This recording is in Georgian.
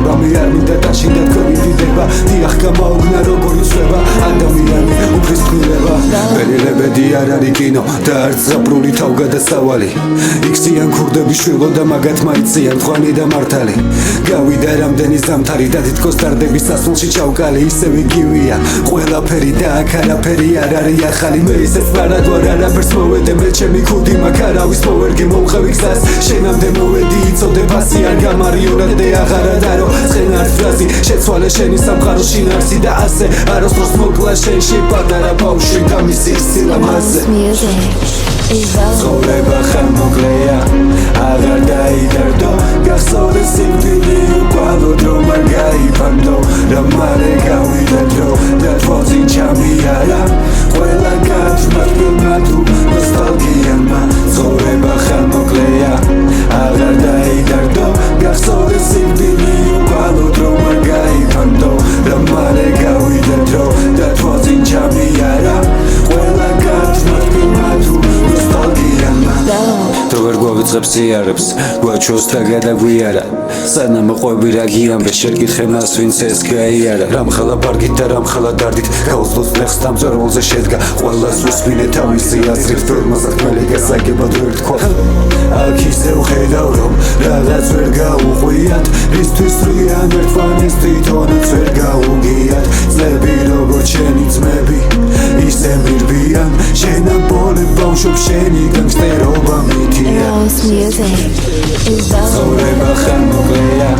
ხვდება მე არ მინდა დაშინდა თქვენი დიდება დიახ გამაოგნა როგორ უსვება ადამიანი უფლის ქმნილება პერილებედი არ არის კინო და არც ზაფრული თავგადასავალი იქციან ქურდები შვილო და მაგათ მაიციან თქვენი და მართალი გავიდა რამდენი ზამთარი და თითქოს დარდების სასულში ჩავკალი ისევ იგივეა ყველაფერი და აქ არაფერი არ არის ახალი მე ისეც პარადوار არაფერს მოვედე მე ჩემი ქუდი მაგ არავის მოვერგი მომხევი გზას შენამდე მოვედი იცოდე ფასი არ გამარიონად და აღარა დარო ცხენარ ფრაზი შეცვალე შენი სამყარო შინარსი და ასე არასდროს მოკლა შენში პატარა ბავშვი და მისი სილამაზე ცხოვრება ხანმოკლეა აღარ დაიდარდო გახსოვდეს სიკვდილი უყვალოდ რომ არ გაიფარდო რა მალე გავიდა დრო და თვალწინ ჩამიარა ყველა გაჩვმა თბილმა თუ ნოსტალგიამა ცხოვრება ხანმოკლეა აღარ დაიდარდო გახსოვდეს სიკვდილი უყვალოდ რომ არ გაიფარდო რა მალე გავიდა დრო და თვალწინ ჩამიარა ყველა გაჩვმა თბილმა თუ თუ ვერ გვავიწყებს იარებს გვაჩვენს და გადაგვიარა სანამ ყვები რა გიამბე შენ გითხე მას ვინც ეს გაიარა რამხელა ბარგით და რამხელა დარდით გაუძლოს ნეხს დამწერლზე შედგა ყველას უსმინე თავისი აზრით ფორმას ქმელი გასაგებად ვერ თქვა აქ ისევ ხედავ რომ რაღაც ვერ გაუღვიათ რისთვის რიან ერთმანეს თვითონაც ვერ გაუგიათ წლები როგორც შენი ძმები ისე მირბიან შენ ამბოლებ ბავშვობ შენი განგსტერობა მითია Music is the ცხოვრება ხანმოკლეა